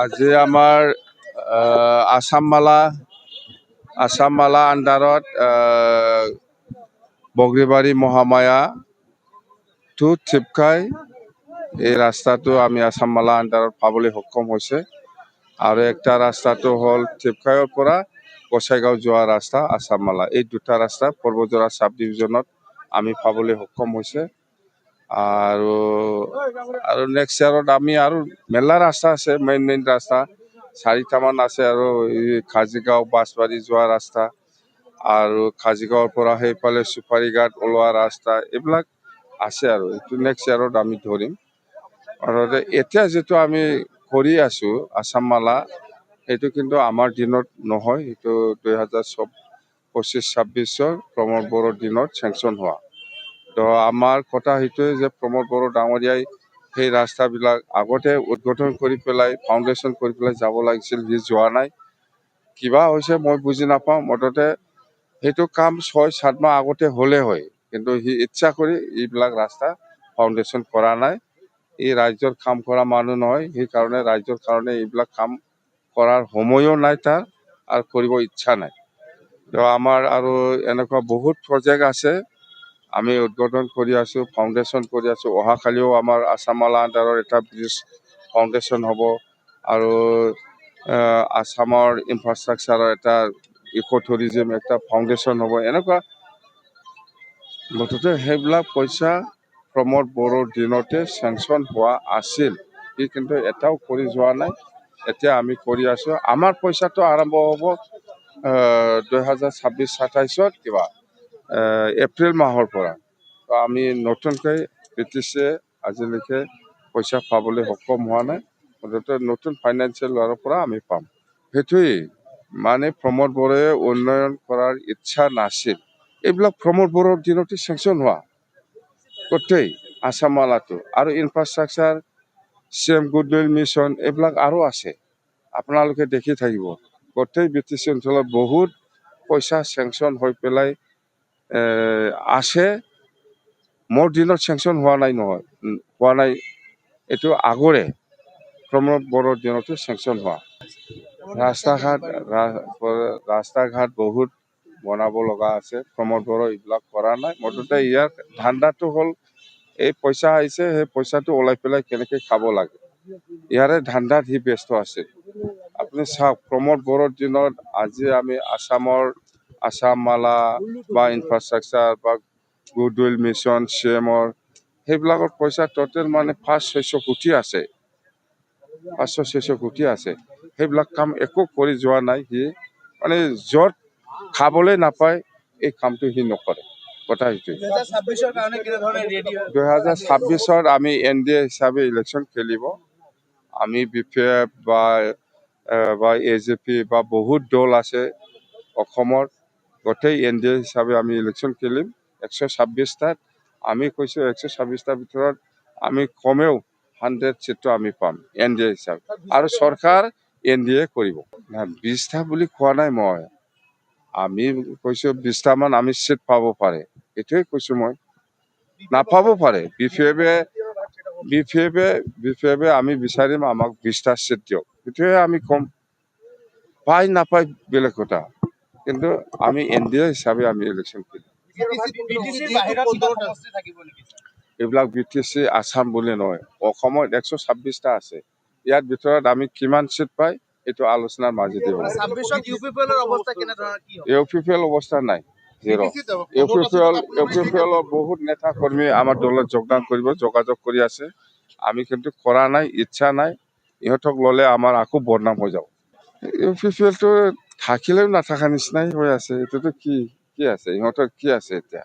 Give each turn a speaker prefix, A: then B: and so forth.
A: আজি আমাৰ আসাম মালা আণ্ডাৰত বগৰীবাৰী মহামায়া টু থিপকাই এই ৰাস্তাটো আমি আসাম মালা আণ্ডাৰত পাবলৈ সক্ষম হৈছে। আৰু একটা ৰাস্তাটো হ'ল থিপকাইৰ পৰা গোসাইগাঁও যোৱা ৰাস্তা আসাম মালা। এই দুটা ৰাস্তা পৰ্বতজৰা সাব ডিভিজনত আমি পাবলৈ সক্ষম হৈছে। আৰু নেক্সট ইয়াৰত আমি আৰু মেলা ৰাস্তা আছে, মেইন ৰাস্তা 4টামান আছে। আৰু খাজিগাঁও বাছবাৰী যোৱা ৰাস্তা আৰু খাজিগাঁৱৰ পৰা সেইফালে চুপাৰীঘাট ওলোৱা ৰাস্তা এইবিলাক আছে। আৰু এইটো নেক্সট ইয়াৰত আমি ধৰিম। আৰু এতিয়া যিটো আমি কৰি আছো আসাম মালা, সেইটো কিন্তু আমাৰ দিনত নহয়, সেইটো 2025-26 প্ৰমোদ বড়োৰ দিনত চেংচন হোৱা। তো আমাৰ কথা সেইটোৱে যে প্ৰমোদ বড়ো ডাঙৰীয়াই সেই ৰাস্তাবিলাক আগতে উদ্বোধন কৰি পেলাই ফাউণ্ডেশ্যন কৰি পেলাই যাব লাগিছিল, সি যোৱা নাই। কিবা হৈছে মই বুজি নাপাওঁ। মুঠতে সেইটো কাম 6-7 মাহ আগতে হ'লে হয়, কিন্তু সি ইচ্ছা কৰি এইবিলাক ৰাস্তা ফাউণ্ডেশ্যন কৰা নাই। এই ৰাজ্যৰ কাম কৰা মানুহ নহয়, সেইকাৰণে ৰাজ্যৰ কাৰণে এইবিলাক কাম কৰাৰ সময়ো নাই তাৰ, আৰু কৰিব ইচ্ছা নাই। তো আমাৰ আৰু এনেকুৱা বহুত প্ৰজেক্ট আছে, আমি উদ্বোধন কৰি আছো, ফাউণ্ডেশ্যন কৰি আছো। অহাকালিও আমাৰ আসাম মালা আণ্ডাৰৰ এটা ব্ৰিজ ফাউণ্ডেশ্যন হ'ব। আৰু আসামৰ ইনফ্ৰাষ্ট্ৰাকচাৰৰ এটা ইক' টুৰিজিম একটা ফাউণ্ডেশ্যন হ'ব। এনেকুৱা মুঠতে সেইবিলাক পইচা প্ৰমোদ বড়োৰ দিনতে চেংচন হোৱা আছিল, সি কিন্তু এটাও কৰি যোৱা নাই। এতিয়া আমি কৰি আছো। আমাৰ পইচাটো আৰম্ভ হ'ব 2026-27 কিবা এপ্ৰিল মাহৰ পৰা। তো আমি নতুনকৈ BTCয়ে আজিলৈকে পইচা পাবলৈ সক্ষম হোৱা নাই। মুঠতে নতুন ফাইনেন্সিয়েল ইয়াৰৰ পৰা আমি পাম। সেইটোৱেই মানে প্ৰমোদ বড়োৱে উন্নয়ন কৰাৰ ইচ্ছা নাছিল। এইবিলাক প্ৰমোদ বড়োৰ দিনতে চেংচন হোৱা গোটেই আসাম মালাটো। আৰু ইনফ্ৰাষ্ট্ৰাকচাৰ CM গুডউইল মিছন এইবিলাক আৰু আছে, আপোনালোকে দেখি থাকিব। গোটেই BTC অঞ্চলত বহুত পইচা চেংচন হৈ পেলাই আছে। মোৰ দিনত চেংচন হোৱা নাই নহয়, হোৱা নাই, এইটো আগৰে প্ৰমোদ বড়োৰ দিনতে চেংচন হোৱা। ৰাস্তা ঘাট বহুত বনাব লগা আছে, প্ৰমোদ বড়ো এইবিলাক কৰা নাই। মুঠতে ইয়াৰ ধান্দাটো হ'ল এই পইচা আহিছে, সেই পইচাটো ওলাই পেলাই কেনেকৈ খাব লাগে, ইয়াৰে ধান্দাত সি ব্যস্ত আছে। আপুনি চাওক, প্ৰমোদ বড়োৰ দিনত আজি আমি আসাম মালা বা ইনফ্ৰাষ্ট্ৰাকচাৰ বা গুডউইল মিছন CMৰ সেইবিলাকৰ পইচা টোটেল মানে 500-600 কোটি আছে, 500-600 কোটি আছে। সেইবিলাক কাম একো কৰি যোৱা নাই। সি মানে য'ত খাবলৈ নাপায় এই কামটো সি নকৰে। কথা সেইটোৱে। 2026-ত আমি NDA হিচাপে ইলেকশ্যন খেলিব। আমি BPF বা AJP বা বহুত দল আছে অসমৰ, গোটেই NDA হিচাপে আমি ইলেকশ্যন খেলিম 126টাত। আমি কৈছোঁ 126টাৰ ভিতৰত আমি কমেও 100 চিটটো আমি পাম NDA হিচাপে, আৰু চৰকাৰ NDA কৰিব। 20টা বুলি কোৱা নাই মই, আমি কৈছোঁ 20টামান আমি চিট পাব পাৰে, এইটোৱে কৈছোঁ মই। নাপাব পাৰে। BPF-এ আমি বিচাৰিম আমাক 20টা চিট দিয়ক, সেইটোৱে আমি কম। পাই নাপায় বেলেগ কথা, কিন্তু আমি NDA হিচাপে আমি ইলেকশ্যন কৰিম। এইবিলাক BTC আসাম বুলি নহয়, অসমত 126টা আছে। ইয়াৰ ভিতৰত আমি কিমান চিট পাই এইটো আলোচনাৰ মাজেদি হ'ব। UPPL অৱস্থা নাই, জিৰ'। UPPL বহুত নেতা কৰ্মী আমাৰ দলত যোগদান কৰিব, যোগাযোগ কৰি আছে। আমি কিন্তু কৰা নাই, ইচ্ছা নাই। ইহঁতক ল'লে আমাৰ আকৌ বদনাম হৈ যাব। UPPLটো থাকিলেও নাথাকা নিচিনাই হৈ আছে। এইটোতো কি আছে, ইহঁতৰ কি আছে এতিয়া?